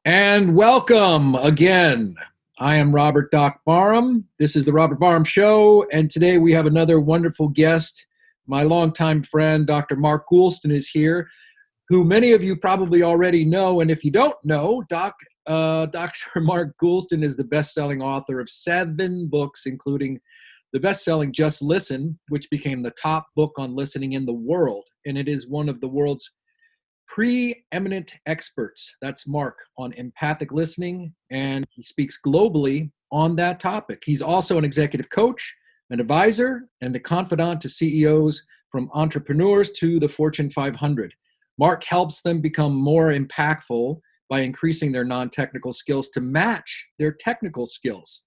And welcome again. I am Robert Doc Barham. This is the Robert Barham Show, and today we have another wonderful guest. My longtime friend, Dr. Mark Goulston, is here, who many of you probably already know. And if you don't know, Dr. Mark Goulston is the best-selling author of 7 books, including the best-selling Just Listen, which became the top book on listening in the world. And it is one of the world's preeminent experts, that's Mark, on empathic listening, and he speaks globally on that topic. He's also an executive coach, an advisor, and a confidant to CEOs, from entrepreneurs to the Fortune 500. Mark helps them become more impactful by increasing their non-technical skills to match their technical skills.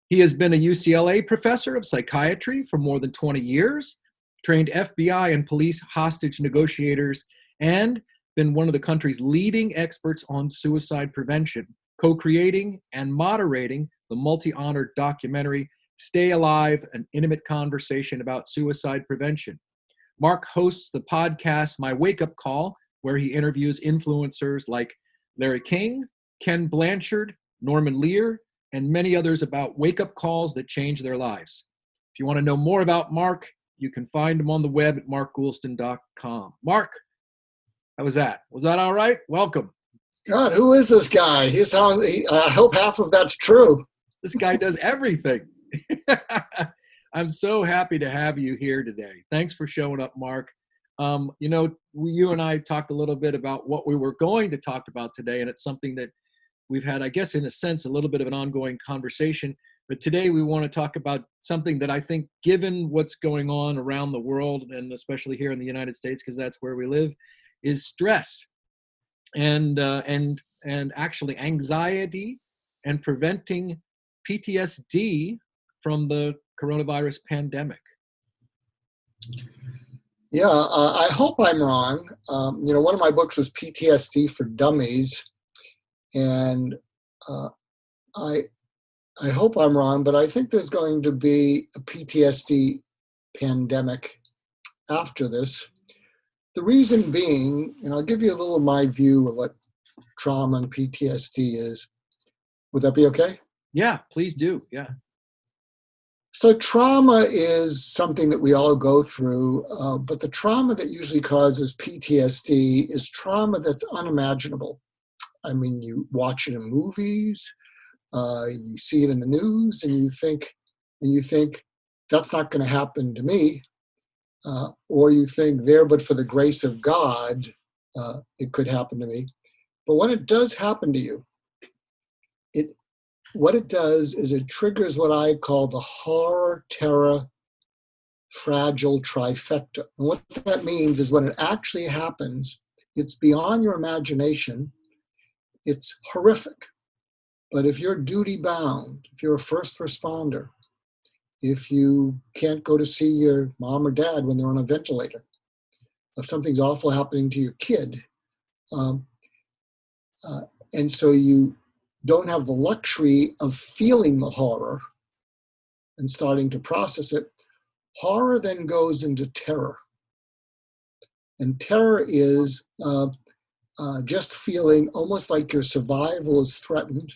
He has been a UCLA professor of psychiatry for more than 20 years, trained FBI and police hostage negotiators, and been one of the country's leading experts on suicide prevention, co-creating and moderating the multi-honored documentary Stay Alive, an intimate conversation about suicide prevention. Mark hosts the podcast My Wake Up Call, where he interviews influencers like Larry King, Ken Blanchard, Norman Lear, and many others about wake-up calls that change their lives. If you want to know more about Mark, you can find him on the web at markgoulston.com. Mark, how was that? Was that all right? Welcome. God, who is this guy? I hope half of that's true. This guy does everything. I'm so happy to have you here today. Thanks for showing up, Mark. You and I talked a little bit about what we were going to talk about today, and it's something that we've had, I guess, in a sense, a little bit of an ongoing conversation. But today we want to talk about something that I think, given what's going on around the world, and especially here in the United States, because that's where we live, is stress and actually anxiety and preventing PTSD from the coronavirus pandemic. Yeah, I hope I'm wrong. One of my books was PTSD for Dummies, and I hope I'm wrong, but I think there's going to be a PTSD pandemic after this. The reason being, and I'll give you a little of my view of what trauma and PTSD is. Would that be okay? Yeah, please do. Yeah. So trauma is something that we all go through, but the trauma that usually causes PTSD is trauma that's unimaginable. I mean, you watch it in movies, you see it in the news, and you think that's not going to happen to me. Or you think there, but for the grace of God, it could happen to me. But when it does happen to you, what it does is it triggers what I call the horror, terror, fragile trifecta. And what that means is when it actually happens, it's beyond your imagination. It's horrific. But if you're duty bound, if you're a first responder, if you can't go to see your mom or dad when they're on a ventilator, if something's awful happening to your kid, and so you don't have the luxury of feeling the horror and starting to process it, horror then goes into terror. And terror is just feeling almost like your survival is threatened.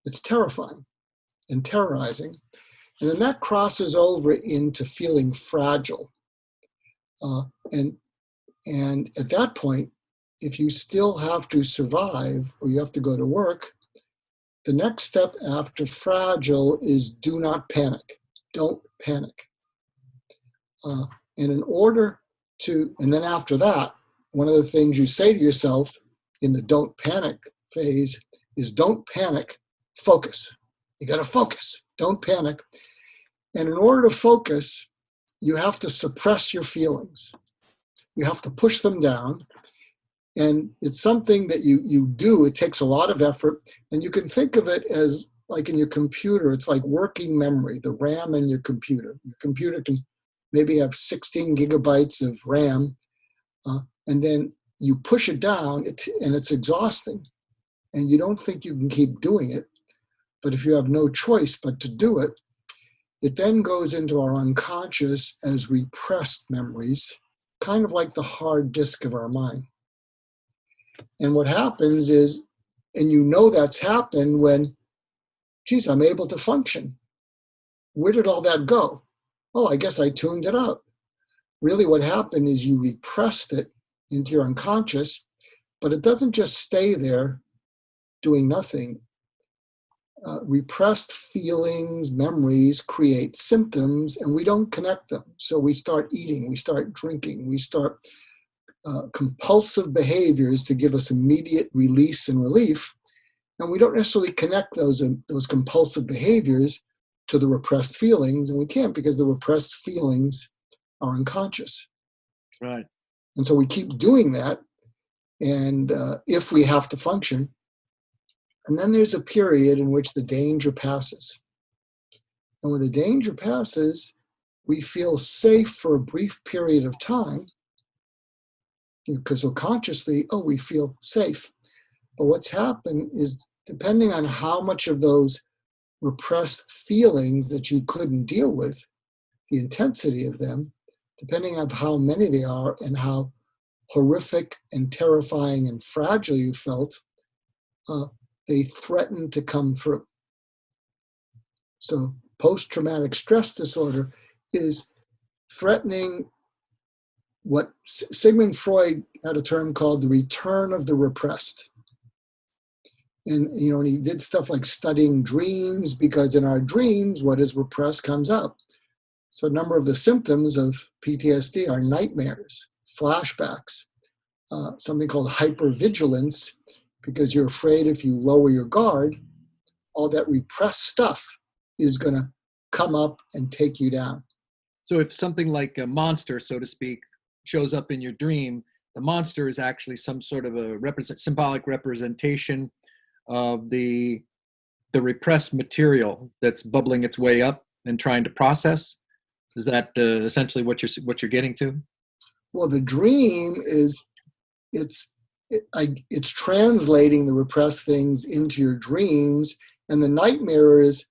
It's terrifying and terrorizing. And then that crosses over into feeling fragile. And at that point, if you still have to survive or you have to go to work, the next step after fragile is do not panic. Don't panic. And then after that, one of the things you say to yourself in the don't panic phase is don't panic, focus. You got to focus. Don't panic. And in order to focus, you have to suppress your feelings. You have to push them down. And it's something that you do. It takes a lot of effort. And you can think of it as like in your computer. It's like working memory, the RAM in your computer. Your computer can maybe have 16 gigabytes of RAM. And then you push it down, and it's exhausting. And you don't think you can keep doing it. But if you have no choice but to do it, it then goes into our unconscious as repressed memories, kind of like the hard disk of our mind. And what happens is And you know that's happened when, geez, I'm able to function. Where did all that go? Oh, I guess I tuned it out. Really what happened is you repressed it into your unconscious, but it doesn't just stay there doing nothing. Repressed feelings, memories create symptoms, and we don't connect them. So we start eating, we start drinking, we start compulsive behaviors to give us immediate release and relief. And we don't necessarily connect those compulsive behaviors to the repressed feelings, and we can't because the repressed feelings are unconscious. Right. And so we keep doing that, and if we have to function, and then there's a period in which the danger passes. And when the danger passes, we feel safe for a brief period of time, because so consciously, oh, we feel safe. But what's happened is, depending on how much of those repressed feelings that you couldn't deal with, the intensity of them, depending on how many they are and how horrific and terrifying and fragile you felt, they threaten to come through. So post-traumatic stress disorder is threatening what Sigmund Freud had a term called the return of the repressed. And, and he did stuff like studying dreams, because in our dreams, what is repressed comes up. So a number of the symptoms of PTSD are nightmares, flashbacks, something called hypervigilance, because you're afraid if you lower your guard, all that repressed stuff is going to come up and take you down. So if something like a monster, so to speak, shows up in your dream, the monster is actually some sort of a symbolic representation of the repressed material that's bubbling its way up and trying to process. Is that essentially what you're getting to? Well, the dream is it's translating the repressed things into your dreams, and the nightmare is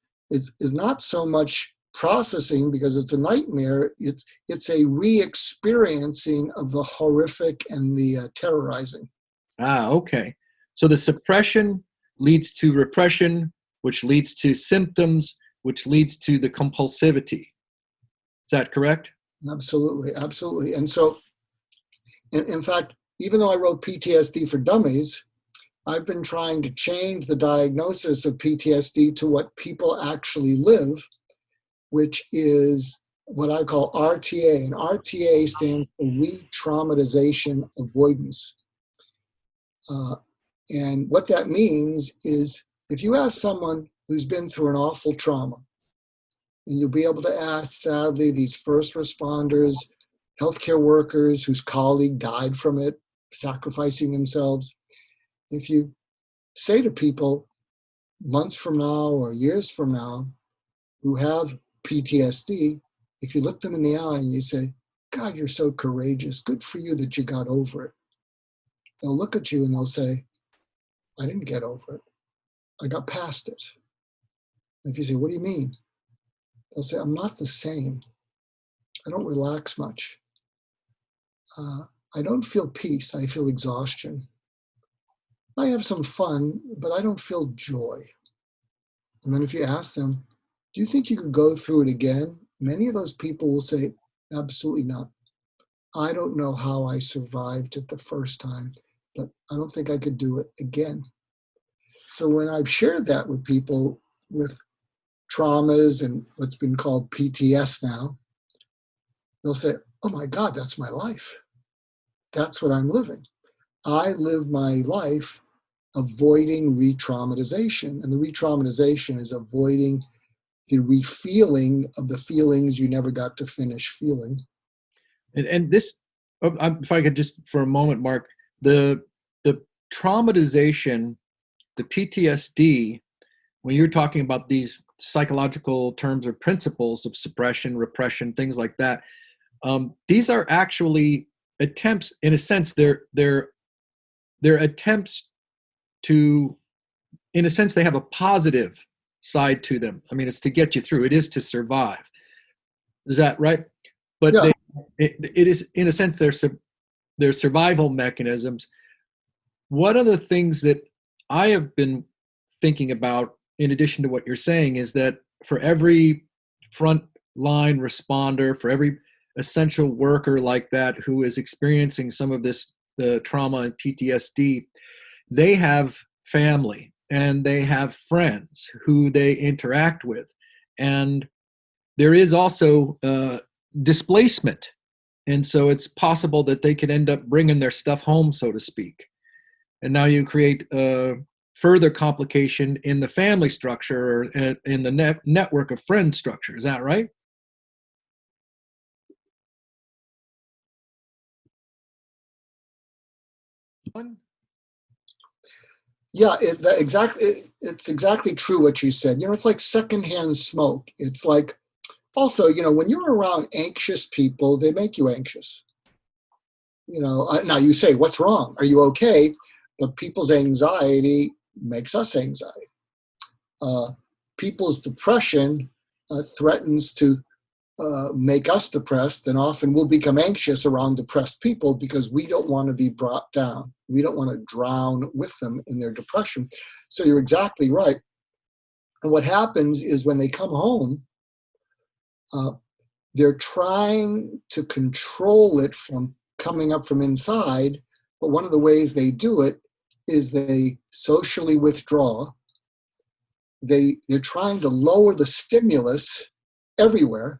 not so much processing, because it's a nightmare. It's a re-experiencing of the horrific and the terrorizing. Okay. So the suppression leads to repression, which leads to symptoms, which leads to the compulsivity. Is that correct? Absolutely, absolutely. And so, in fact, even though I wrote PTSD for Dummies, I've been trying to change the diagnosis of PTSD to what people actually live, which is what I call RTA. And RTA stands for re-traumatization avoidance. And what that means is, if you ask someone who's been through an awful trauma, and you'll be able to ask, sadly, these first responders, healthcare workers whose colleague died from it, sacrificing themselves. If you say to people months from now or years from now who have PTSD, if you look them in the eye and you say, God, you're so courageous, good for you that you got over it, they'll look at you and they'll say, I didn't get over it. I got past it. And if you say, what do you mean? They'll say, I'm not the same. I don't relax much. I don't feel peace. I feel exhaustion. I have some fun, but I don't feel joy. And then if you ask them, do you think you could go through it again? Many of those people will say, absolutely not. I don't know how I survived it the first time, but I don't think I could do it again. So when I've shared that with people with traumas and what's been called PTS now, they'll say, oh my God, that's my life. That's what I'm living. I live my life avoiding re-traumatization. And the re-traumatization is avoiding the refeeling of the feelings you never got to finish feeling. And this, if I could just for a moment, Mark, the traumatization, the PTSD, when you're talking about these psychological terms or principles of suppression, repression, things like that, these are actually attempts, in a sense, they're attempts to, in a sense, they have a positive side to them. I mean, it's to get you through. It is to survive. Is that right? But Yeah. it is, in a sense, they're survival mechanisms. What are the things that I have been thinking about, in addition to what you're saying, is that for every front line responder, for every essential worker like that who is experiencing some of this, the trauma and PTSD, they have family and they have friends who they interact with. And there is also displacement. And so it's possible that they could end up bringing their stuff home, so to speak. And now you create further complication in the family structure or in the network of friend structure. Is that right? Yeah, it's exactly true what you said. You know, it's like secondhand smoke. It's like, also, you know, when you're around anxious people, they make you anxious. You know, now you say, what's wrong? Are you okay? But people's anxiety makes us anxiety. People's depression threatens to make us depressed, and often we'll become anxious around depressed people because we don't want to be brought down. We don't want to drown with them in their depression. So you're exactly right. And what happens is when they come home, they're trying to control it from coming up from inside, but one of the ways they do it is they socially withdraw. They're trying to lower the stimulus everywhere.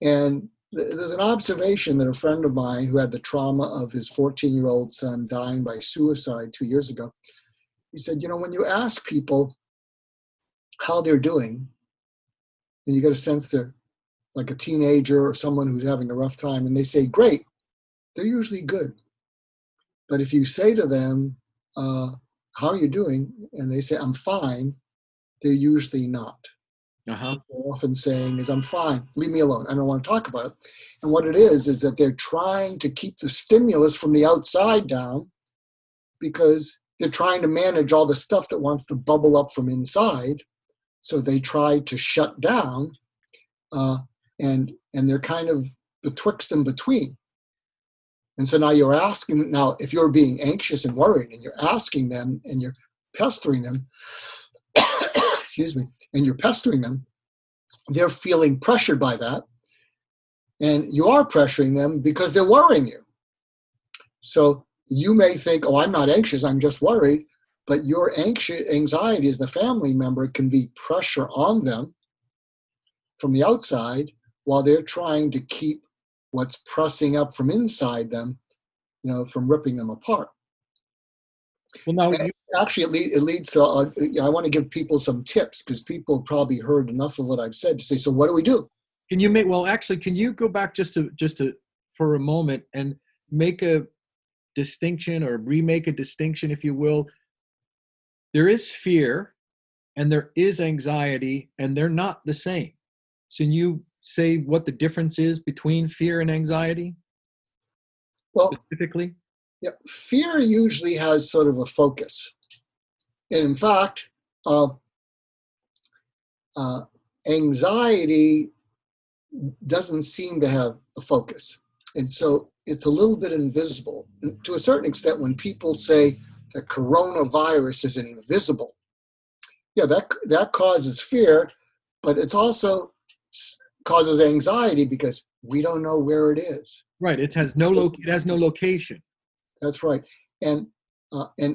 And there's an observation that a friend of mine who had the trauma of his 14-year-old son dying by suicide 2 years ago, he said, you know, when you ask people how they're doing, and you get a sense they're like a teenager or someone who's having a rough time, and they say, great, they're usually good. But if you say to them, how are you doing? And they say, I'm fine, they're usually not. Uh-huh. They're often saying is, I'm fine, leave me alone, I don't want to talk about it. And what it is that they're trying to keep the stimulus from the outside down because they're trying to manage all the stuff that wants to bubble up from inside. So they try to shut down, and they're kind of betwixt and between. And so now you're asking, now if you're being anxious and worried and you're asking them and you're pestering them, excuse me, and you're pestering them, they're feeling pressured by that. And you are pressuring them because they're worrying you. So you may think, oh, I'm not anxious, I'm just worried. But your anxiety as the family member can be pressure on them from the outside while they're trying to keep what's pressing up from inside them, you know, from ripping them apart. Well, now actually, it leads to. I want to give people some tips because people probably heard enough of what I've said to say. So, what do we do? Can you make? Well, actually, can you go back just to for a moment and make a distinction or remake a distinction, if you will? There is fear, and there is anxiety, and they're not the same. So, can you say what the difference is between fear and anxiety? Well, specifically, yeah, fear usually has sort of a focus. And in fact, anxiety doesn't seem to have a focus. And so it's a little bit invisible. And to a certain extent, when people say the coronavirus is invisible, yeah, that causes fear, but it's also causes anxiety because we don't know where it is. Right. It has no location. That's right. And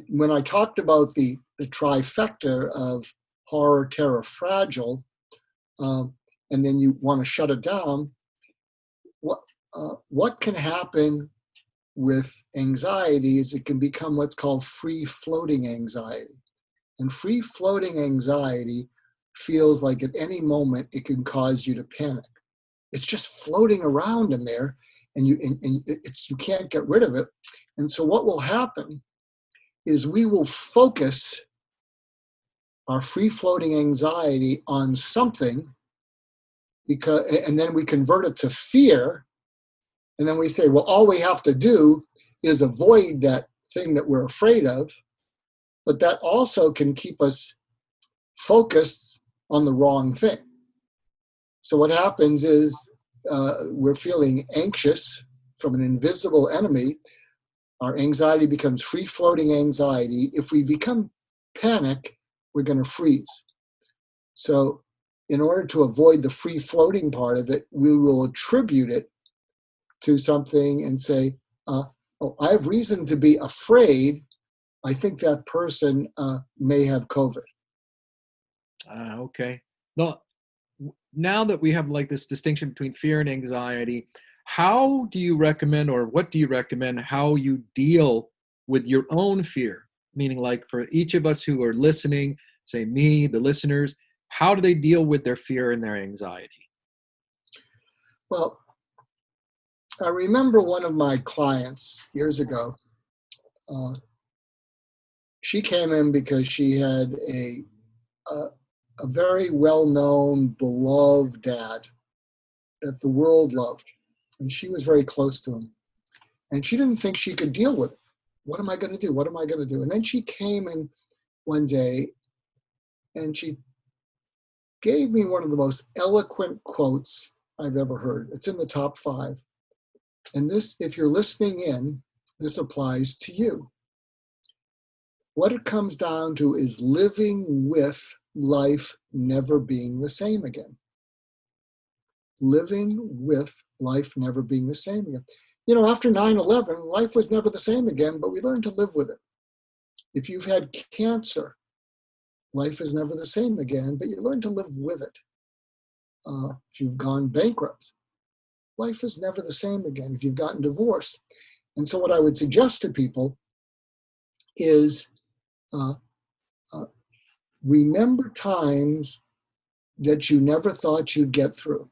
when I talked about the trifecta of horror, terror, fragile, and then you want to shut it down, what can happen with anxiety is it can become what's called free-floating anxiety. And free-floating anxiety feels like at any moment it can cause you to panic. It's just floating around in there, and you can't get rid of it. And so what will happen is we will focus our free-floating anxiety on something, and then we convert it to fear, and then we say, well, all we have to do is avoid that thing that we're afraid of, but that also can keep us focused on the wrong thing. So what happens is we're feeling anxious from an invisible enemy. Our anxiety becomes free-floating anxiety. If we become panic, we're going to freeze. So in order to avoid the free floating part of it, we will attribute it to something and say, oh, I have reason to be afraid. I think that person may have COVID. Okay. Now that we have like this distinction between fear and anxiety, how do you recommend, or what do you recommend, how you deal with your own fear? Meaning, like, for each of us who are listening, say me, the listeners, how do they deal with their fear and their anxiety? Well, I remember one of my clients years ago. She came in because she had a very well-known, beloved dad that the world loved. And she was very close to him. And she didn't think she could deal with it. What am I going to do? What am I going to do? And then she came in one day and she gave me one of the most eloquent quotes I've ever heard. It's in the top 5. And this, if you're listening in, this applies to you. What it comes down to is living with life never being the same again. Living with life never being the same again. You know, after 9/11, life was never the same again, but we learned to live with it. If you've had cancer, life is never the same again, but you learn to live with it. If you've gone bankrupt, life is never the same again. If you've gotten divorced. And so what I would suggest to people is remember times that you never thought you'd get through.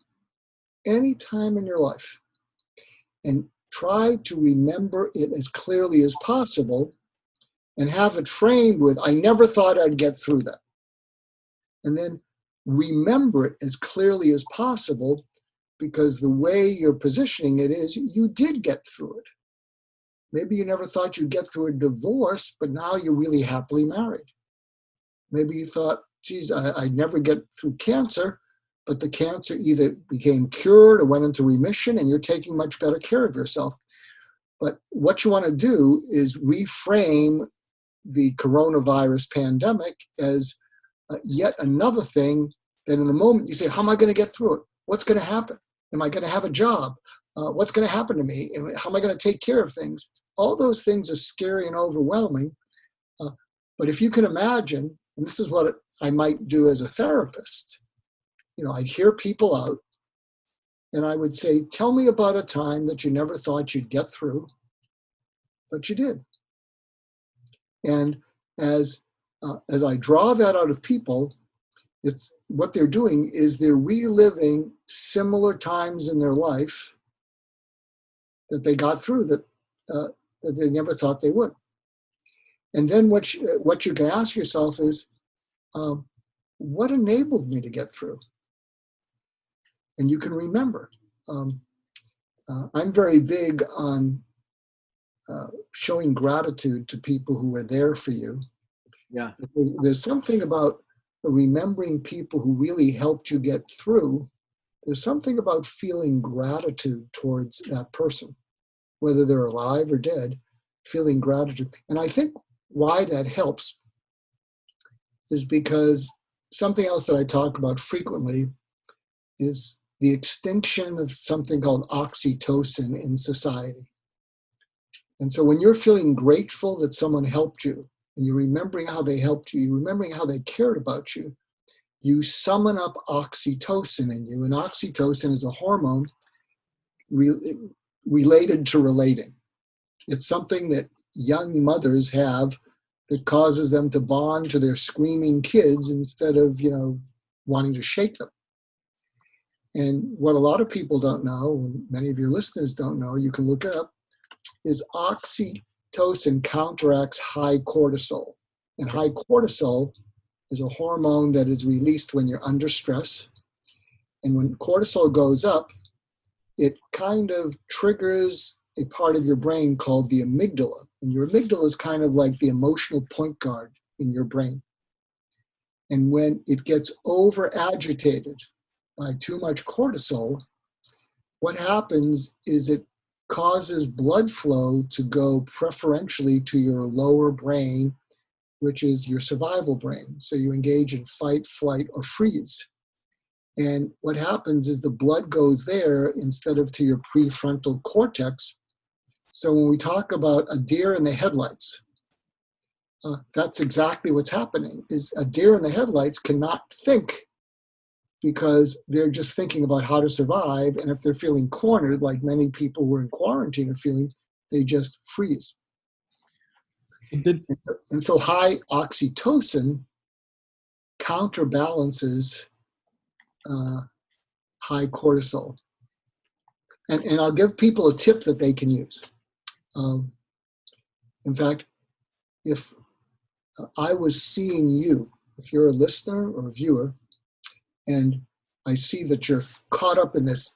Any time in your life. And try to remember it as clearly as possible and have it framed with, I never thought I'd get through that. And then remember it as clearly as possible, because the way you're positioning it is you did get through it. Maybe you never thought you'd get through a divorce, but now you're really happily married. Maybe you thought, geez, I'd never get through cancer, but the cancer either became cured or went into remission and you're taking much better care of yourself. But what you want to do is reframe the coronavirus pandemic as yet another thing that in the moment you say, how am I going to get through it? What's going to happen? Am I going to have a job? What's going to happen to me? How am I going to take care of things? All those things are scary and overwhelming. But if you can imagine, and this is what I might do as a therapist, you know, I'd hear people out and I would say, tell me about a time that you never thought you'd get through, but you did. And as I draw that out of people, it's what they're doing is they're reliving similar times in their life that they got through that they never thought they would. And then what you can ask yourself is, what enabled me to get through? And you can remember. I'm very big on showing gratitude to people who were there for you. Yeah. There's something about remembering people who really helped you get through. There's something about feeling gratitude towards that person, whether they're alive or dead, feeling gratitude. And I think why that helps is because something else that I talk about frequently is the extinction of something called oxytocin in society. And so when you're feeling grateful that someone helped you, and you're remembering how they helped you, you're remembering how they cared about you, you summon up oxytocin in you. And oxytocin is a hormone related to relating. It's something that young mothers have that causes them to bond to their screaming kids instead of, wanting to shake them. And what a lot of people don't know, and many of your listeners don't know, you can look it up, is oxytocin counteracts high cortisol. And high cortisol is a hormone that is released when you're under stress. And when cortisol goes up, it kind of triggers a part of your brain called the amygdala. And your amygdala is kind of like the emotional point guard in your brain. And when it gets over agitated by too much cortisol, what happens is it causes blood flow to go preferentially to your lower brain which is your survival brain. So you engage in fight, flight, or freeze. And what happens is the blood goes there instead of to your prefrontal cortex. So when we talk about a deer in the headlights, that's exactly what's happening, is a deer in the headlights cannot think because they're just thinking about how to survive. And if they're feeling cornered, like many people who are in quarantine are feeling, they just freeze. And so high oxytocin counterbalances high cortisol. And I'll give people a tip that they can use. In fact, if I was seeing you, if you're a listener or a viewer, and I see that you're caught up in this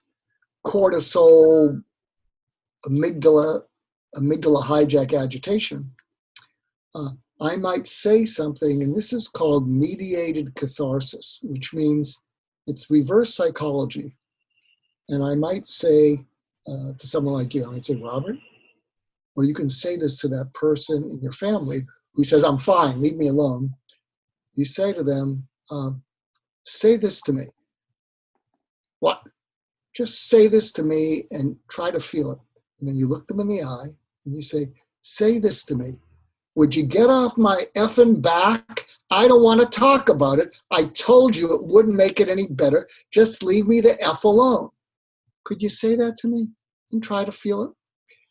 cortisol, amygdala hijack agitation, I might say something, and this is called mediated catharsis, which means it's reverse psychology. And I might say to someone like you, I might say, Robert, or you can say this to that person in your family who says, I'm fine, leave me alone. You say to them, say this to me. What? Just say this to me and try to feel it. And then you look them in the eye and you say this to me. Would you get off my effing back? I don't want to talk about it. I told you it wouldn't make it any better. Just leave me the F alone. Could you say that to me and try to feel it?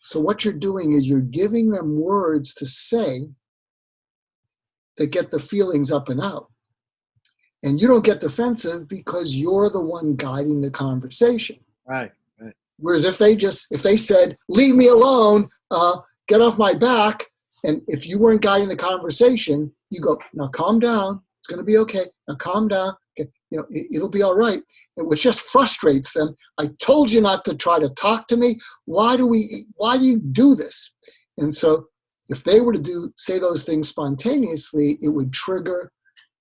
So what you're doing is you're giving them words to say that get the feelings up and out. And you don't get defensive because you're the one guiding the conversation. Right. Whereas if they said, leave me alone, get off my back, and if you weren't guiding the conversation, you go, now calm down, it's going to be okay, now calm down, okay. It'll be all right. Which just frustrates them. I told you not to try to talk to me. Why do you do this? And so if they were to say those things spontaneously, it would trigger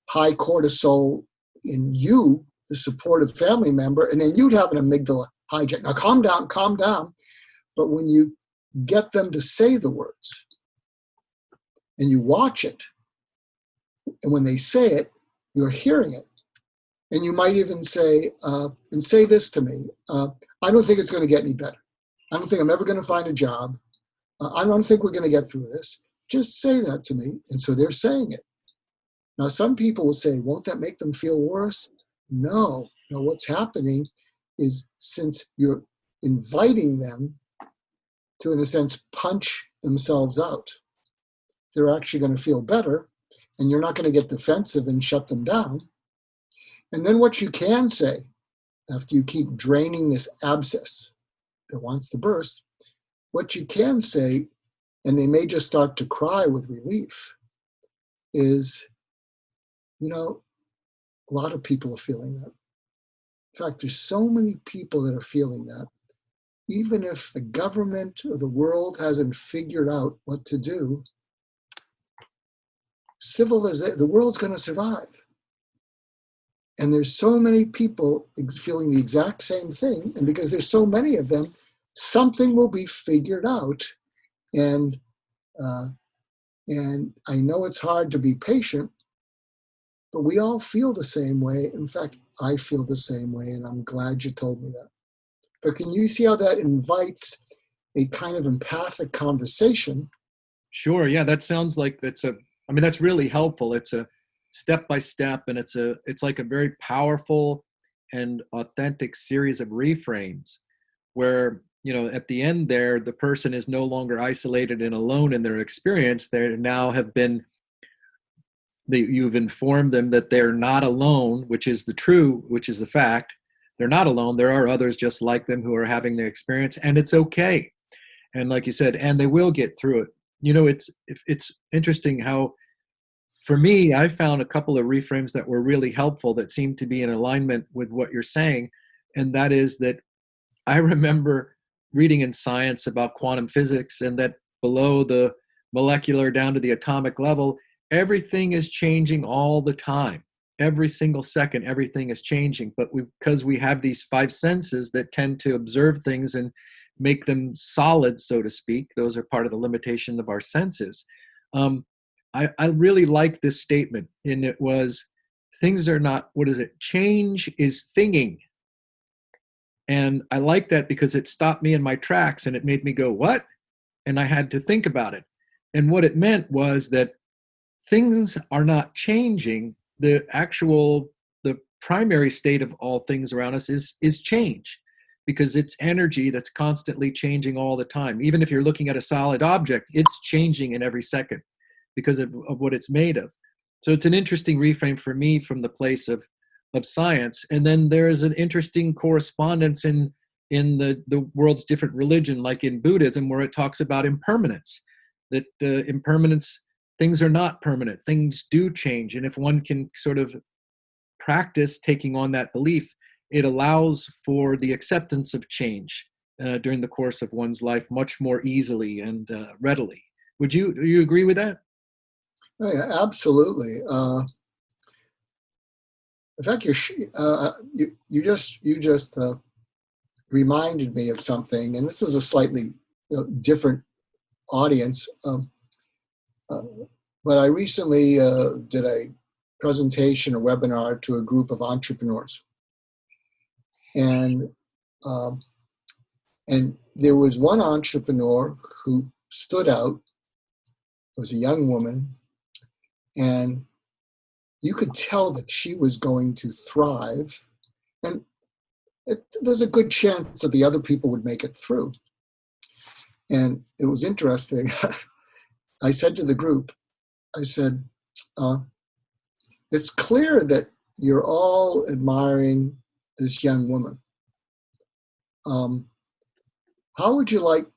high cortisol in you, the supportive family member, and then you'd have an amygdala hijack. Now calm down. But when you get them to say the words and you watch it, and when they say it, you're hearing it. And you might even say, and say this to me, I don't think it's going to get any better. I don't think I'm ever going to find a job. I don't think we're going to get through this. Just say that to me. And so they're saying it. Now, some people will say, won't that make them feel worse? No. What's happening is since you're inviting them to, in a sense, punch themselves out, they're actually going to feel better, and you're not going to get defensive and shut them down. And then what you can say, after you keep draining this abscess that wants to burst, what you can say, and they may just start to cry with relief, is, a lot of people are feeling that. In fact, there's so many people that are feeling that. Even if the government or the world hasn't figured out what to do, the world's going to survive. And there's so many people feeling the exact same thing. And because there's so many of them, something will be figured out. And I know it's hard to be patient, but we all feel the same way. In fact, I feel the same way, and I'm glad you told me that. But can you see how that invites a kind of empathic conversation? Sure. Yeah, that sounds like that's really helpful. It's a step-by-step, and it's like a very powerful and authentic series of reframes where, at the end there, the person is no longer isolated and alone in their experience. They now have been, you've informed them that they're not alone, which is the fact. They're not alone. There are others just like them who are having their experience, and it's okay. And like you said, and they will get through it. It's interesting how, for me, I found a couple of reframes that were really helpful that seemed to be in alignment with what you're saying. And that is that I remember reading in science about quantum physics, and that below the molecular down to the atomic level, everything is changing all the time. Every single second, everything is changing. But because we have these five senses that tend to observe things and make them solid, so to speak, those are part of the limitation of our senses. I really like this statement, and it was, things are not, what is it? Change is thinging. And I like that because it stopped me in my tracks and it made me go, what? And I had to think about it. And what it meant was that things are not changing. The primary state of all things around us is change, because it's energy that's constantly changing all the time. Even if you're looking at a solid object, it's changing in every second because of what it's made of. So it's an interesting reframe for me from the place of science. And then there is an interesting correspondence in the world's different religion, like in Buddhism, where it talks about impermanence, that impermanence, things are not permanent, things do change. And if one can sort of practice taking on that belief, it allows for the acceptance of change during the course of one's life much more easily and readily. Do you agree with that? Oh, yeah, absolutely. In fact, you just reminded me of something, and this is a slightly different audience. But I recently did a presentation, a webinar to a group of entrepreneurs, and there was one entrepreneur who stood out. It was a young woman, and you could tell that she was going to thrive, and there's a good chance that the other people would make it through. And it was interesting. I said to the group, I said, it's clear that you're all admiring this young woman. How would you like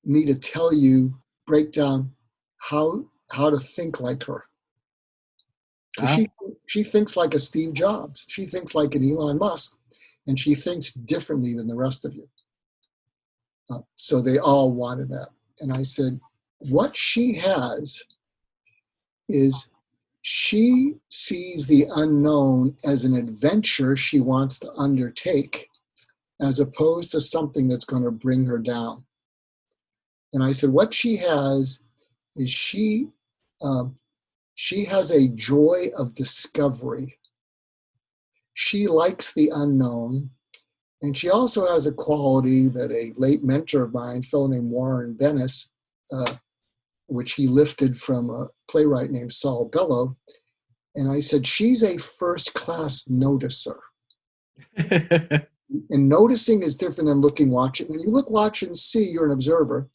me to break down how to think like her? She thinks like a Steve Jobs. She thinks like an Elon Musk, and she thinks differently than the rest of you. So they all wanted that. And I said, what she has is she sees the unknown as an adventure she wants to undertake, as opposed to something that's going to bring her down. And I said, what she has is she has a joy of discovery. She likes the unknown. And she also has a quality that a late mentor of mine, a fellow named Warren Bennis, which he lifted from a playwright named Saul Bellow. And I said, she's a first-class noticer. And noticing is different than looking, watching. When you look, watch, and see, you're an observer.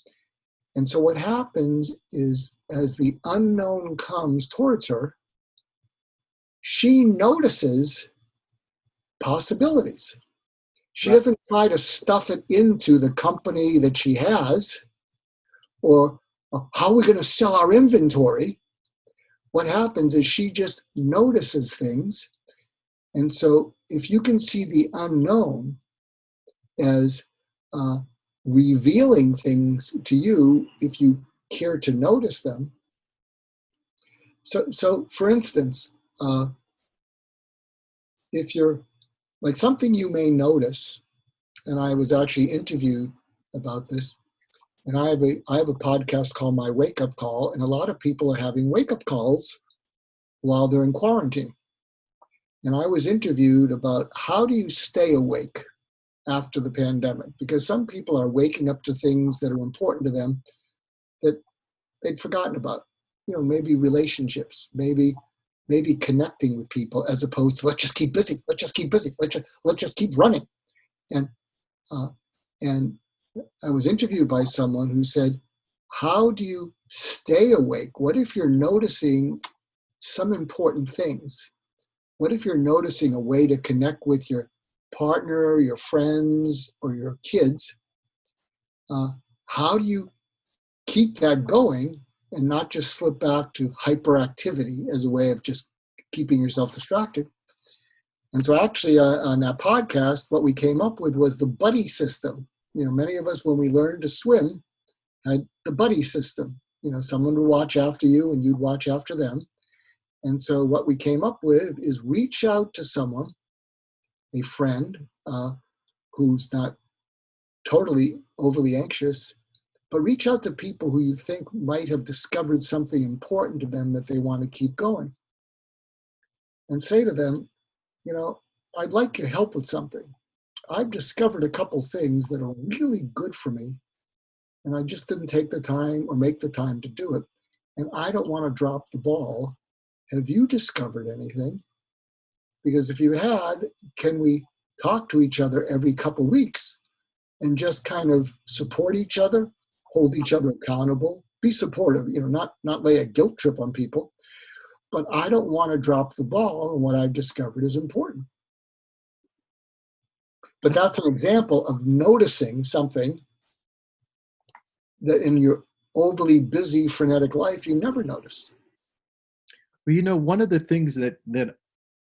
And so what happens is, as the unknown comes towards her, she notices possibilities. She doesn't try to stuff it into the company that she has, or how are we going to sell our inventory. What happens is she just notices things. And so if you can see the unknown as revealing things to you, if you care to notice them. So for instance, if you're like something you may notice, and I was actually interviewed about this, and I have a podcast called My Wake Up Call, and a lot of people are having wake up calls while they're in quarantine. And I was interviewed about how do you stay awake after the pandemic, because some people are waking up to things that are important to them that they'd forgotten about. Maybe relationships, maybe connecting with people, as opposed to let's just keep busy, let's just keep running. And I was interviewed by someone who said, how do you stay awake? What if you're noticing some important things? What if you're noticing a way to connect with your partner, your friends, or your kids? How do you keep that going and not just slip back to hyperactivity as a way of just keeping yourself distracted? And so actually on that podcast, what we came up with was the buddy system. Many of us, when we learned to swim, had the buddy system. Someone would watch after you and you'd watch after them. And so what we came up with is reach out to someone, a friend who's not totally overly anxious, but reach out to people who you think might have discovered something important to them that they want to keep going. And say to them, I'd like your help with something. I've discovered a couple things that are really good for me, and I just didn't take the time or make the time to do it. And I don't want to drop the ball. Have you discovered anything? Because if you had, can we talk to each other every couple weeks and just kind of support each other, hold each other accountable, be supportive, not lay a guilt trip on people. But I don't want to drop the ball, and what I've discovered is important. But that's an example of noticing something that in your overly busy, frenetic life, you never notice. Well, one of the things that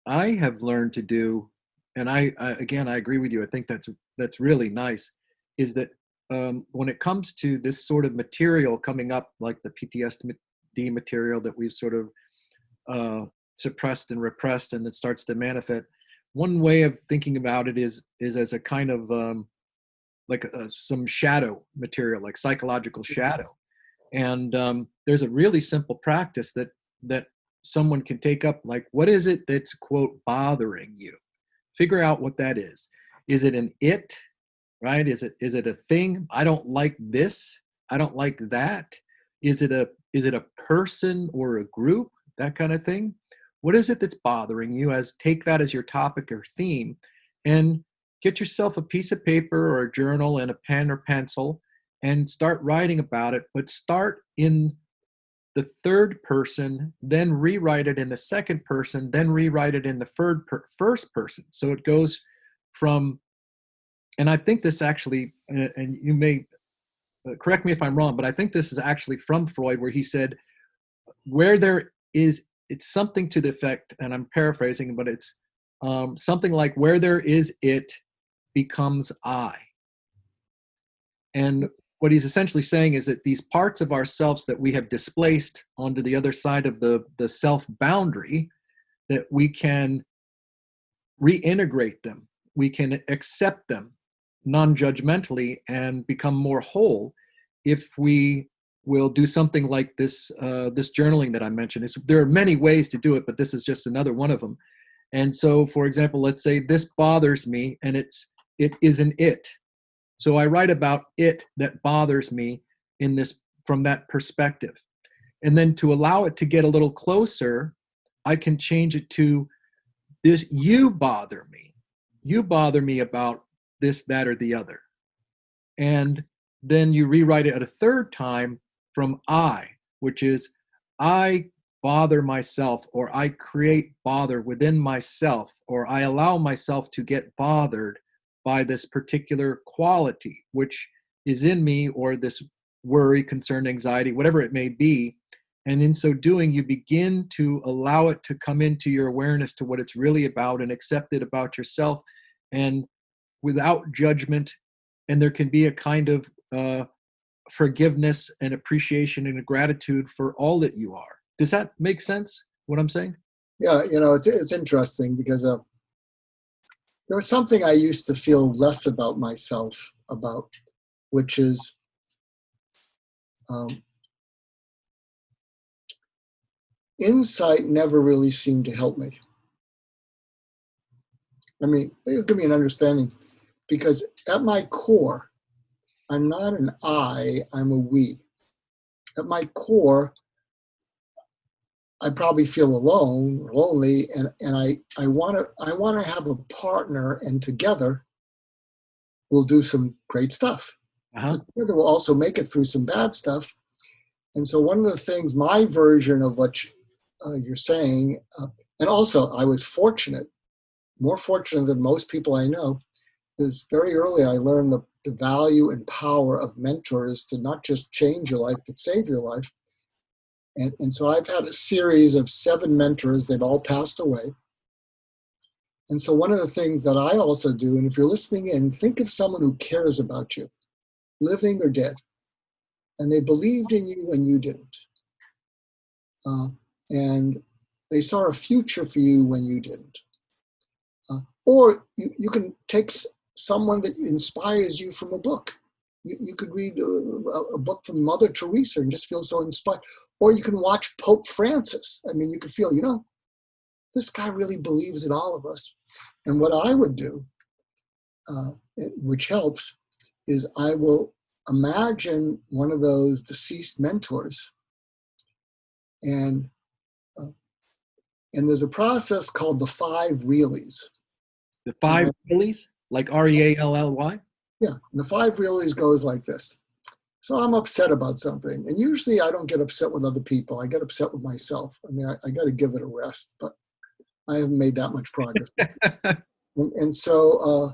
I have learned to do, and I agree with you. I think that's really nice, is that when it comes to this sort of material coming up, like the PTSD material that we've sort of suppressed and repressed, and it starts to manifest. One way of thinking about it is as a kind of some shadow material, like psychological shadow. And there's a really simple practice that someone can take up, like, what is it that's, quote, bothering you? Figure out what that is. Is it an it, right? Is it a thing? I don't like this. I don't like that. Is it a person or a group? That kind of thing. What is it that's bothering you? Take that as your topic or theme, and get yourself a piece of paper or a journal and a pen or pencil and start writing about it, but start in the third person, then rewrite it in the second person, then rewrite it in the first person. So it goes from, and I think this actually, and you may correct me if I'm wrong, but I think this is actually from Freud, where he said, where there is, it's something to the effect, and I'm paraphrasing, but it's something like, where there is it becomes I. And what he's essentially saying is that these parts of ourselves that we have displaced onto the other side of the self boundary, that we can reintegrate them, we can accept them non-judgmentally and become more whole if we will do something like this journaling that I mentioned. There are many ways to do it, but this is just another one of them. And so, for example, let's say this bothers me, and it is an it. So I write about it that bothers me from that perspective. And then to allow it to get a little closer, I can change it to this: you bother me. You bother me about this, that, or the other. And then you rewrite it at a third time from I, which is, I bother myself, or I create bother within myself, or I allow myself to get bothered by this particular quality which is in me, or this worry, concern, anxiety, whatever it may be. And in so doing, you begin to allow it to come into your awareness to what it's really about, and accept it about yourself, and without judgment. And there can be a kind of forgiveness and appreciation and a gratitude for all that you are. Does that make sense, what I'm saying? Yeah, it's interesting because there was something I used to feel less about myself about, which is insight never really seemed to help me. I mean, it'll give me an understanding, because at my core, I'm not an I, I'm a we. At my core, I probably feel alone, lonely, and I want to have a partner, and together we'll do some great stuff. Uh-huh. But together we'll also make it through some bad stuff. And so one of the things, my version of what you're saying, and also I was fortunate, more fortunate than most people I know, is very early I learned the value and power of mentors to not just change your life, but save your life. And so I've had a series of 7 mentors. They've all passed away. And so one of the things that I also do, and if you're listening in, think of someone who cares about you, living or dead, and they believed in you when you didn't. And they saw a future for you when you didn't. Or you can take someone that inspires you from a book. You could read a book from Mother Teresa and just feel so inspired. Or you can watch Pope Francis. I mean, you could feel, this guy really believes in all of us. And what I would do, which helps, is I will imagine one of those deceased mentors. And there's a process called the 5 reallys. The 5 reallys? Like R-E-A-L-L-Y? Yeah, and the 5 reallys goes like this. So I'm upset about something. And usually I don't get upset with other people. I get upset with myself. I mean, I got to give it a rest, but I haven't made that much progress. and so,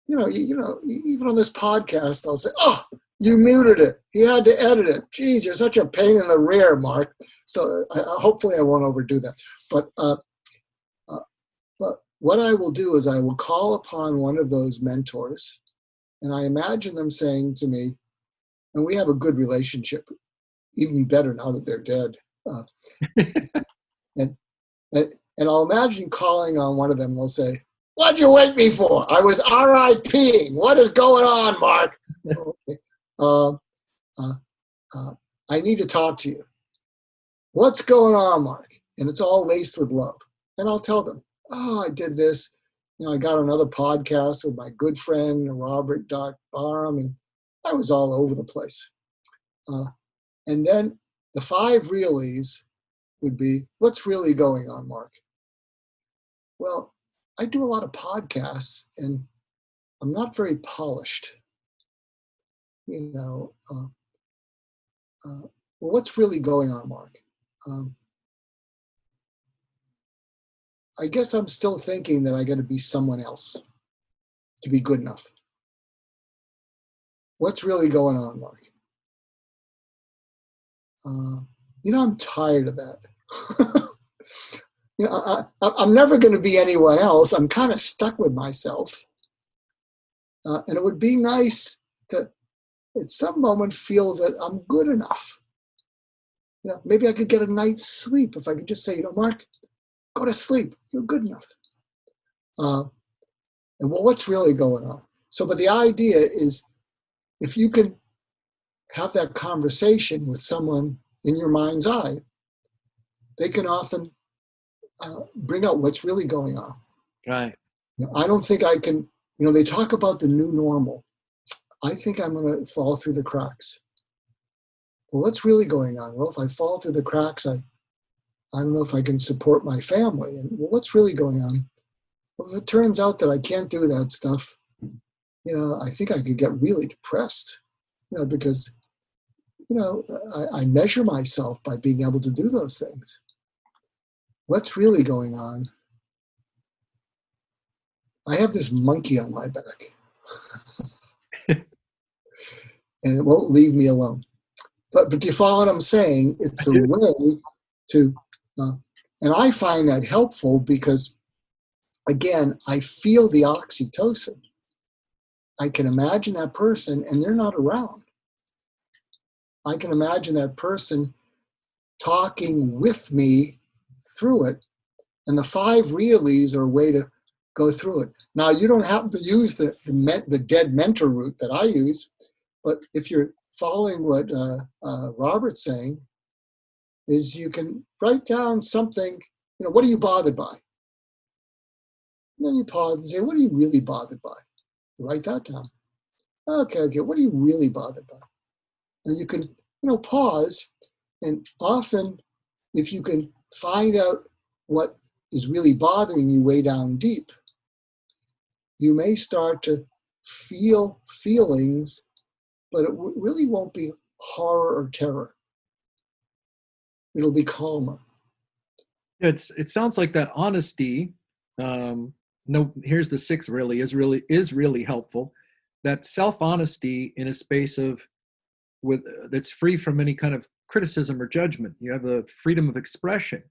even on this podcast, I'll say, oh, you muted it. You had to edit it. Geez, you're such a pain in the rear, Mark. So hopefully I won't overdo that. But what I will do is I will call upon one of those mentors, and I imagine them saying to me, and we have a good relationship, even better now that they're dead. And I'll imagine calling on one of them, and they'll say, what'd you wake me for? I was RIPing. What is going on, Mark? Okay. I need to talk to you. What's going on, Mark? And it's all laced with love. And I'll tell them, oh, I did this. I got another podcast with my good friend, Robert Barham, and I was all over the place. And then the 5 reallys would be, what's really going on, Mark? Well, I do a lot of podcasts, and I'm not very polished. Well, what's really going on, Mark? I guess I'm still thinking that I got to be someone else to be good enough. What's really going on, Mark? I'm tired of that. I'm never going to be anyone else. I'm kind of stuck with myself. And it would be nice to, at some moment, feel that I'm good enough. Maybe I could get a night's sleep if I could just say, Mark, go to sleep. You're good enough. And what's really going on? So, but the idea is, if you can have that conversation with someone in your mind's eye, they can often bring out what's really going on. Right. I don't think I can, they talk about the new normal. I think I'm going to fall through the cracks. Well, what's really going on? Well, if I fall through the cracks, I don't know if I can support my family. And what's really going on? Well, if it turns out that I can't do that stuff, I think I could get really depressed, because, I measure myself by being able to do those things. What's really going on? I have this monkey on my back, and it won't leave me alone. But do you follow what I'm saying? It's a way to, and I find that helpful because, again, I feel the oxytocin. I can imagine that person, and they're not around. I can imagine that person talking with me through it, and the 5 reallys are a way to go through it. Now, you don't have to use the dead mentor route that I use, but if you're following what Robert's saying, is you can write down something, what are you bothered by? And then you pause and say, what are you really bothered by? Write that down. Okay, what are you really bothered by? And you can, pause, and often if you can find out what is really bothering you way down deep, you may start to feel feelings, but it really won't be horror or terror. It'll be calmer. It sounds like that honesty. Here's the 6 really is really helpful. That self-honesty in a space that's free from any kind of criticism or judgment. You have a freedom of expression,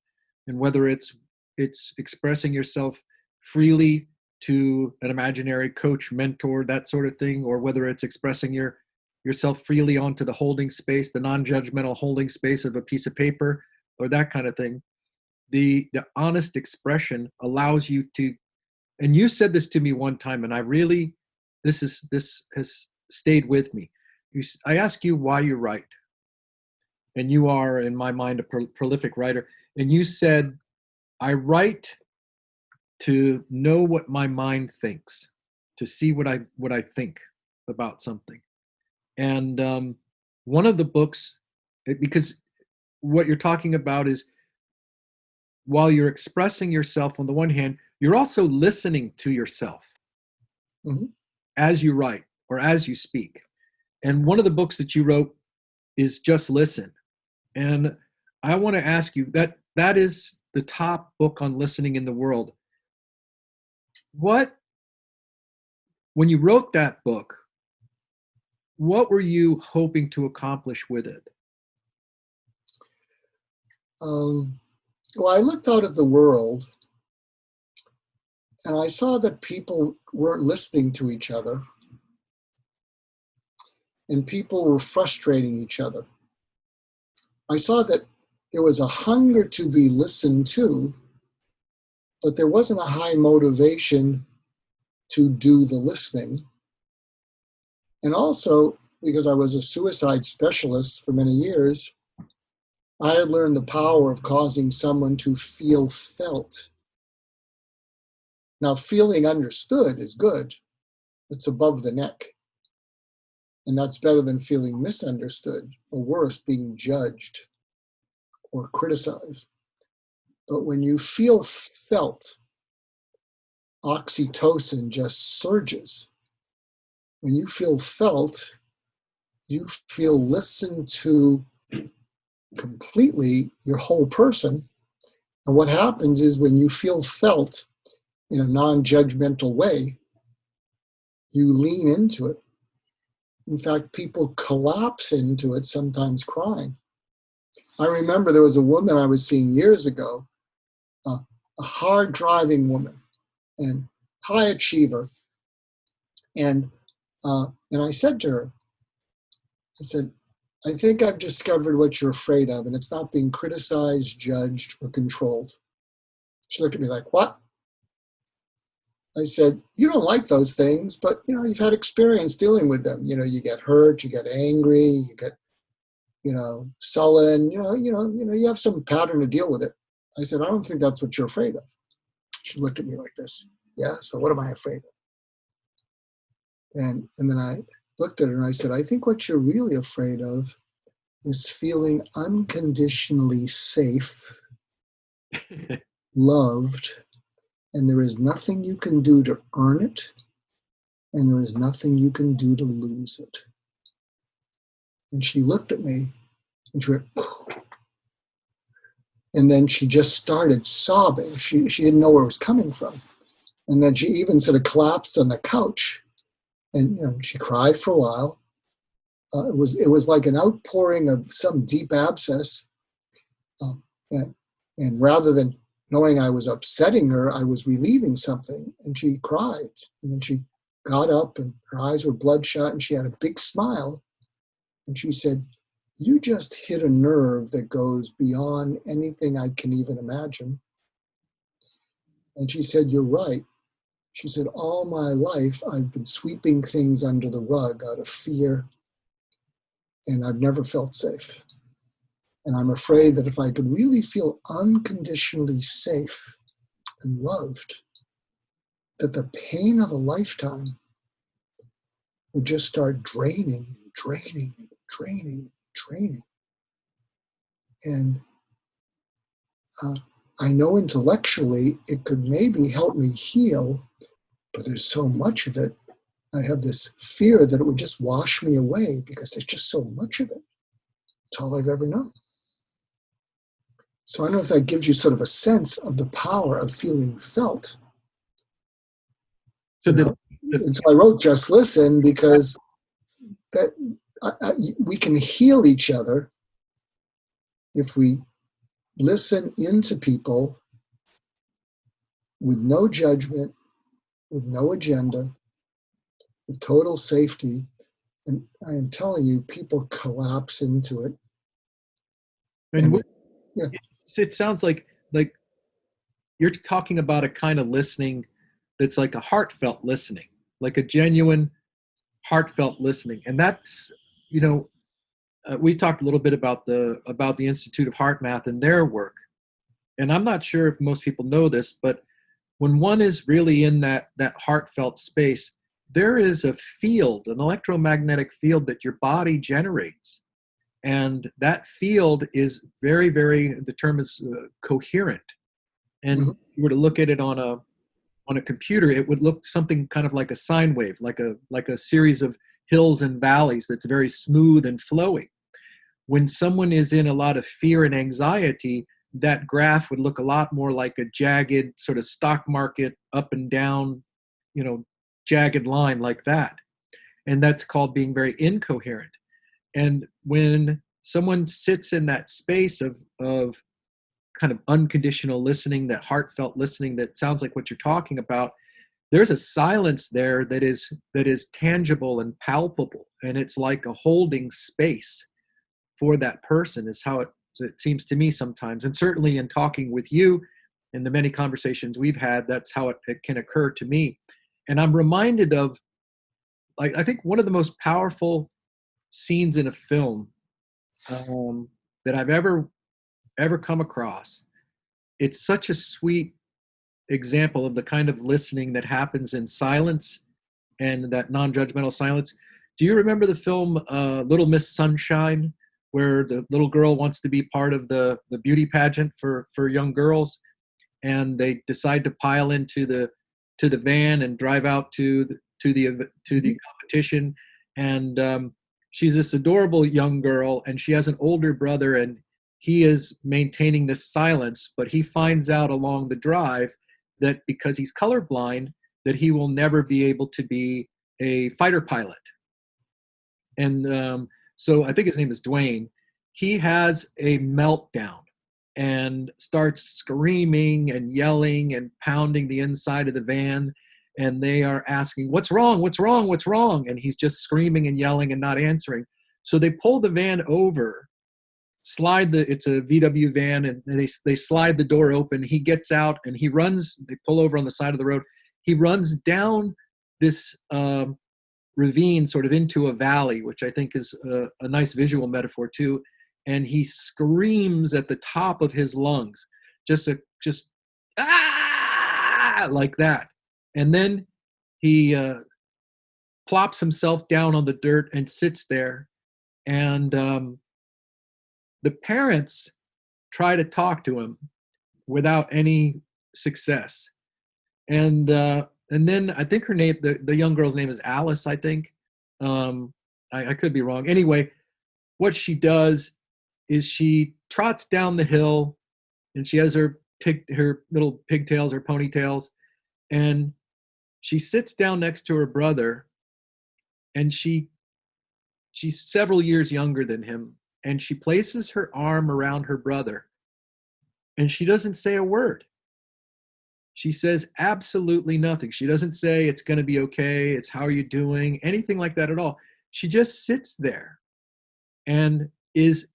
and whether it's expressing yourself freely to an imaginary coach, mentor, that sort of thing, or whether it's expressing yourself freely onto the holding space, the non-judgmental holding space of a piece of paper, or that kind of thing. The honest expression allows you to, and you said this to me one time, and this has stayed with me. I ask you why you write, and you are, in my mind, a prolific writer. And you said, I write to know what my mind thinks, to see what I think about something. And one of the books, because what you're talking about is, while you're expressing yourself on the one hand, you're also listening to yourself Mm-hmm. as you write or as you speak. And one of the books that you wrote is Just Listen. And I want to ask you, that is the top book on listening in the world. When you wrote that book, what were you hoping to accomplish with it? Well, I looked out at the world and I saw that people weren't listening to each other and people were frustrating each other. I saw that there was a hunger to be listened to, but there wasn't a high motivation to do the listening. And also, because I was a suicide specialist for many years, I had learned the power of causing someone to feel felt. Now, feeling understood is good. It's above the neck. And that's better than feeling misunderstood, or worse, being judged or criticized. But when you feel felt, oxytocin just surges. When you feel felt, you feel listened to completely, your whole person. And what happens is when you feel felt in a non-judgmental way, you lean into it. In fact, people collapse into it, sometimes crying. I remember there was a woman I was seeing years ago, a hard-driving woman and high achiever. And I said to her, I said, I think I've discovered what you're afraid of, and it's not being criticized, judged, or controlled. She looked at me like, what? I said, you don't like those things, but you've had experience dealing with them. You get hurt, you get angry, you get, sullen, you have some pattern to deal with it. I said, I don't think that's what you're afraid of. She looked at me like this. Yeah, so what am I afraid of? And then I looked at her and I said, I think what you're really afraid of is feeling unconditionally safe, loved, and there is nothing you can do to earn it, and there is nothing you can do to lose it. And she looked at me and she went, oh. And then she just started sobbing. She didn't know where it was coming from. And then she even sort of collapsed on the couch, and she cried for a while. It was like an outpouring of some deep abscess. And rather than knowing I was upsetting her, I was relieving something, and she cried. And then she got up, and her eyes were bloodshot, and she had a big smile. And she said, you just hit a nerve that goes beyond anything I can even imagine. And she said, you're right. She said, all my life, I've been sweeping things under the rug out of fear, and I've never felt safe. And I'm afraid that if I could really feel unconditionally safe and loved, that the pain of a lifetime would just start draining. And I know intellectually it could maybe help me heal, but there's so much of it. I have this fear that it would just wash me away because there's just so much of it. It's all I've ever known. So I don't know if that gives you sort of a sense of the power of feeling felt. And so I wrote Just Listen because we can heal each other if we listen into people with no judgment, with no agenda, with total safety. And I am telling you, people collapse into it. It sounds like you're talking about a kind of listening that's like a heartfelt listening, like a genuine heartfelt listening. And that's, you know, we talked a little bit about the Institute of Heart Math and their work, and I'm not sure if most people know this, but when one is really in that heartfelt space, there is a field, an electromagnetic field that your body generates, and that field is very, very. The term is coherent. And Mhm. if you were to look at it on a computer, it would look something kind of like a sine wave, like a series of hills and valleys that's very smooth and flowing. When someone is in a lot of fear and anxiety, that graph would look a lot more like a jagged sort of stock market up and down, jagged line like that. And that's called being very incoherent. And when someone sits in that space of kind of unconditional listening, that heartfelt listening, that sounds like what you're talking about, there's a silence there that is tangible and palpable, and it's like a holding space for that person, is how it seems to me sometimes. And certainly in talking with you and the many conversations we've had, that's how it can occur to me. And I'm reminded of, like, I think one of the most powerful scenes in a film that I've ever come across. It's such a sweet example of the kind of listening that happens in silence and that non-judgmental silence. Do you remember the film Little Miss Sunshine, where the little girl wants to be part of the beauty pageant for young girls, and they decide to pile into the van and drive out to the competition, and she's this adorable young girl, and she has an older brother, and he is maintaining this silence, but he finds out along the drive that because he's colorblind, that he will never be able to be a fighter pilot. And so I think his name is Dwayne. He has a meltdown and starts screaming and yelling and pounding the inside of the van. And they are asking, "What's wrong? What's wrong? What's wrong?" And he's just screaming and yelling and not answering. So they pull the van over, it's a VW van, and they slide the door open. He gets out and he runs. They pull over on the side of the road. He runs down this ravine sort of into a valley, which I think is a nice visual metaphor too. And he screams at the top of his lungs, just ah, like that. And then he plops himself down on the dirt and sits there. And the parents try to talk to him without any success. And then I think her name, the young girl's name is Alice, I think. I could be wrong. Anyway, what she does is she trots down the hill, and she has her little pigtails, her ponytails, and she sits down next to her brother, and she's several years younger than him, and she places her arm around her brother, and she doesn't say a word. She says absolutely nothing. She doesn't say it's going to be okay, it's how are you doing, anything like that at all. She just sits there and is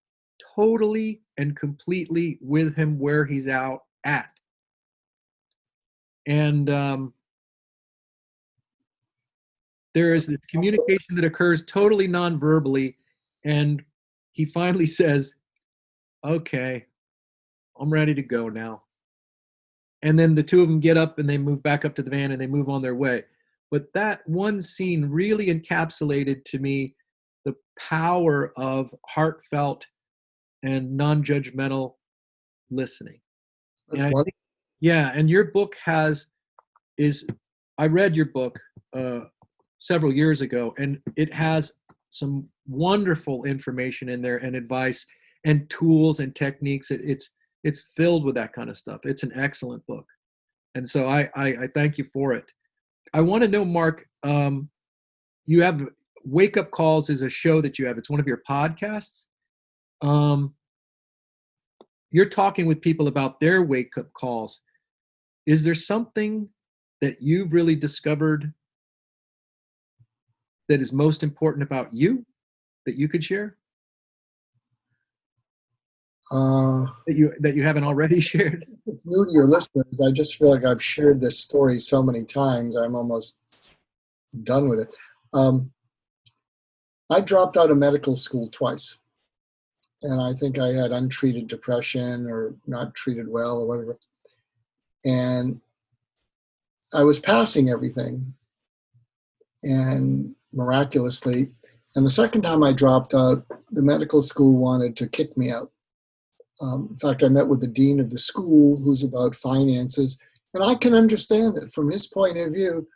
totally and completely with him where he's out at. And there is this communication that occurs totally non-verbally, and he finally says, "Okay, I'm ready to go now." And then the two of them get up and they move back up to the van and they move on their way. But that one scene really encapsulated to me the power of heartfelt and non-judgmental listening. That's And I one. think, yeah, and your book I read your book several years ago, and it has some wonderful information in there and advice and tools and techniques. It's filled with that kind of stuff. It's an excellent book. And so I thank you for it. I want to know, Mark, you have Wake Up Calls is a show that you have. It's one of your podcasts. You're talking with people about their wake up calls. Is there something that you've really discovered that is most important about you that you could share? That you haven't already shared? It's new to your listeners. I just feel like I've shared this story so many times. I'm almost done with it. I dropped out of medical school twice. And I think I had untreated depression or not treated well or whatever. And I was passing everything, and miraculously. And the second time I dropped out, the medical school wanted to kick me out. In fact, I met with the dean of the school, who's about finances, and I can understand it. From his point of view,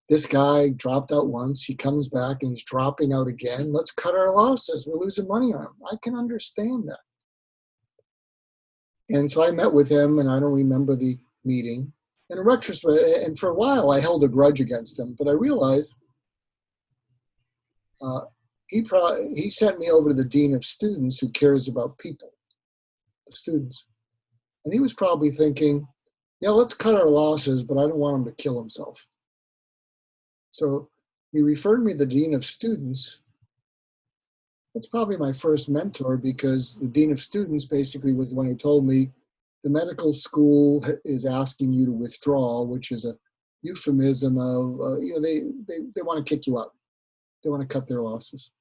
this guy dropped out once, he comes back and he's dropping out again. Let's cut our losses. We're losing money on him. I can understand that. And so I met with him, and I don't remember the meeting. And in retrospect, and for a while I held a grudge against him, but I realized he sent me over to the dean of students, who cares about people, the students. And he was probably thinking, yeah, let's cut our losses, but I don't want him to kill himself. So he referred me to the dean of students. That's probably my first mentor, because the dean of students basically was the one who told me the medical school is asking you to withdraw, which is a euphemism of, they want to kick you out. They want to cut their losses.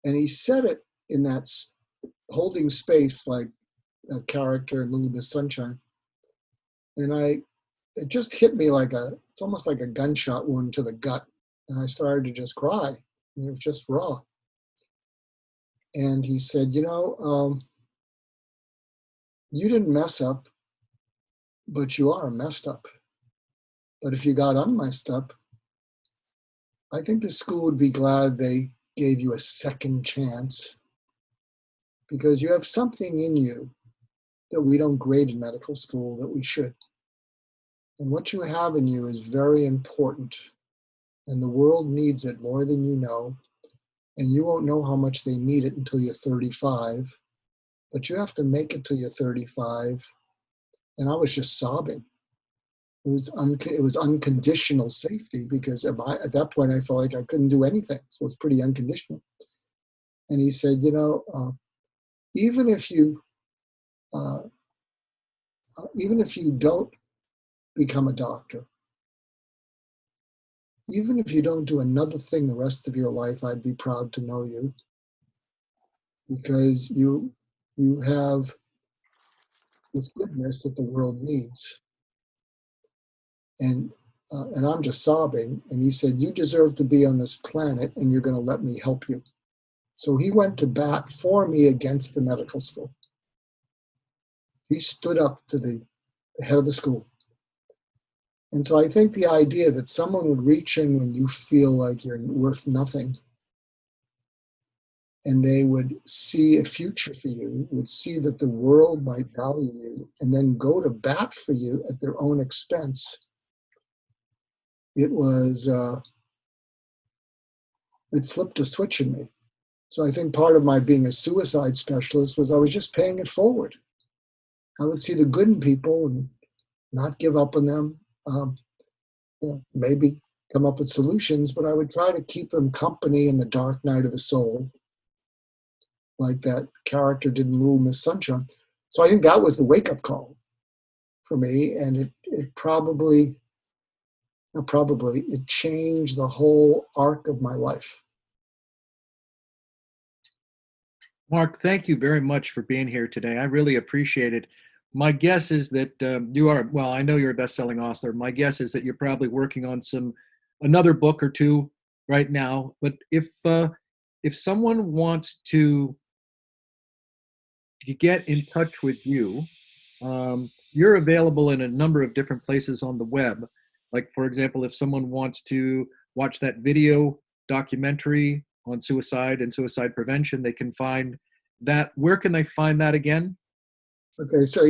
And he said it in that holding space like a character in Little Miss Sunshine. And it just hit me it's almost like a gunshot wound to the gut. And I started to just cry. And it was just raw. And he said, you didn't mess up, but you are messed up. But if you got unmessed up, I think the school would be glad they gave you a second chance, because you have something in you that we don't grade in medical school that we should. And what you have in you is very important, and the world needs it more than you know. And you won't know how much they need it until you're 35, but you have to make it till you're 35. And I was just sobbing. It was unconditional safety, because at that point I felt like I couldn't do anything. So it's pretty unconditional. And he said, even if you don't become a doctor, even if you don't do another thing the rest of your life, I'd be proud to know you, because you have this goodness that the world needs. And I'm just sobbing. And he said, you deserve to be on this planet, and you're going to let me help you. So he went to bat for me against the medical school. He stood up to the head of the school. And so I think the idea that someone would reach in when you feel like you're worth nothing, and they would see a future for you, would see that the world might value you, and then go to bat for you at their own expense, it flipped a switch in me. So I think part of my being a suicide specialist was I was just paying it forward. I would see the good in people and not give up on them. Maybe come up with solutions, but I would try to keep them company in the dark night of the soul, like that character did in Little Miss Sunshine. So I think that was the wake-up call for me, and it changed the whole arc of my life. Mark, thank you very much for being here today. I really appreciate it. My guess is that I know you're a best-selling author. My guess is that you're probably working on another book or two right now. But if someone wants to get in touch with you, you're available in a number of different places on the web. Like, for example, if someone wants to watch that video documentary on suicide and suicide prevention, they can find that. Where can they find that again? Okay, so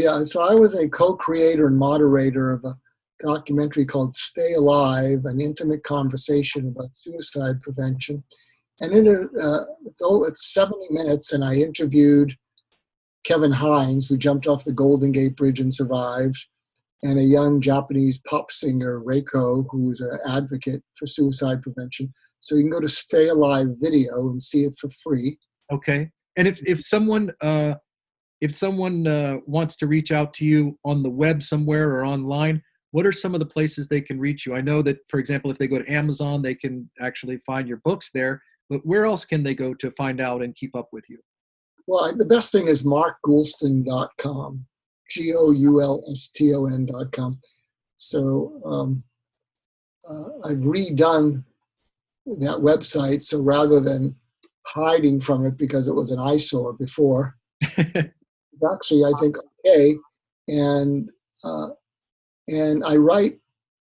I was a co-creator and moderator of a documentary called Stay Alive, an intimate conversation about suicide prevention. And it's 70 minutes, and I interviewed Kevin Hines, who jumped off the Golden Gate Bridge and survived, and a young Japanese pop singer, Reiko, who is an advocate for suicide prevention. So you can go to Stay Alive Video and see it for free. Okay. And if someone wants to reach out to you on the web somewhere or online, what are some of the places they can reach you? I know that, for example, if they go to Amazon, they can actually find your books there. but where else can they go to find out and keep up with you? Well, the best thing is markgoulston.com, Goulston.com. So I've redone that website. So rather than hiding from it because it was an eyesore before, actually, I think, okay. And I write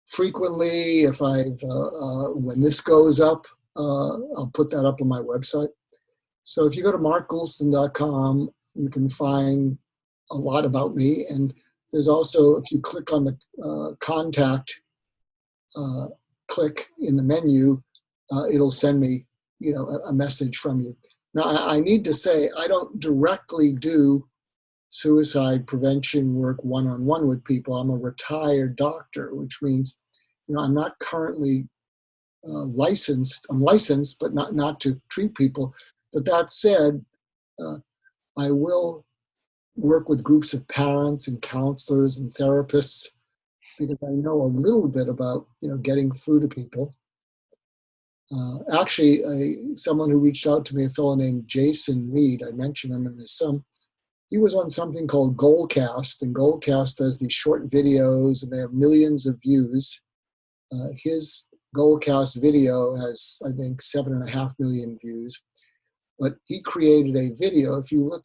frequently. If when this goes up, I'll put that up on my website. So if you go to markgoulston.com, you can find a lot about me. And there's also, if you click on the contact click in the menu, it'll send me, a message from you. Now, I need to say, I don't directly do suicide prevention work one-on-one with people. I'm a retired doctor, which means, I'm not currently licensed. I'm licensed, but not to treat people. But that said, I will work with groups of parents and counselors and therapists because I know a little bit about, getting through to people. Actually, someone who reached out to me, a fellow named Jason Reed, I mentioned him and his son, he was on something called Goldcast, and Goldcast does these short videos, and they have millions of views. His Goldcast video has, I think, 7.5 million views. But he created a video. If you look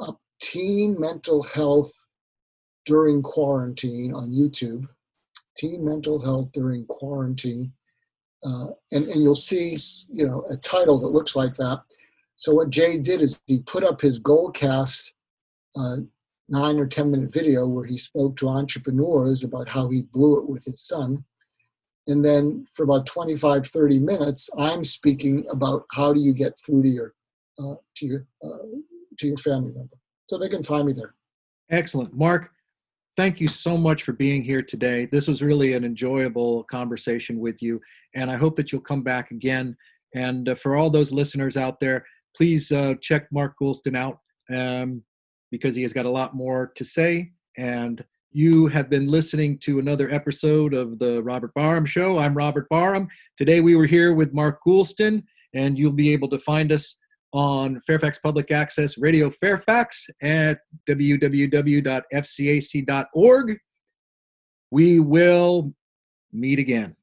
up teen mental health during quarantine on YouTube, teen mental health during quarantine, and you'll see, a title that looks like that. So what Jay did is he put up his Goldcast 9 or 10 minute video where he spoke to entrepreneurs about how he blew it with his son. And then for about 25, 30 minutes, I'm speaking about how do you get through to your family member. So they can find me there. Excellent. Mark, thank you so much for being here today. This was really an enjoyable conversation with you, and I hope that you'll come back again. And for all those listeners out there, please check Mark Goulston out because he has got a lot more to say. And you have been listening to another episode of the Robert Barham Show. I'm Robert Barham. Today we were here with Mark Goulston, and you'll be able to find us on Fairfax Public Access Radio Fairfax at www.fcac.org. We will meet again.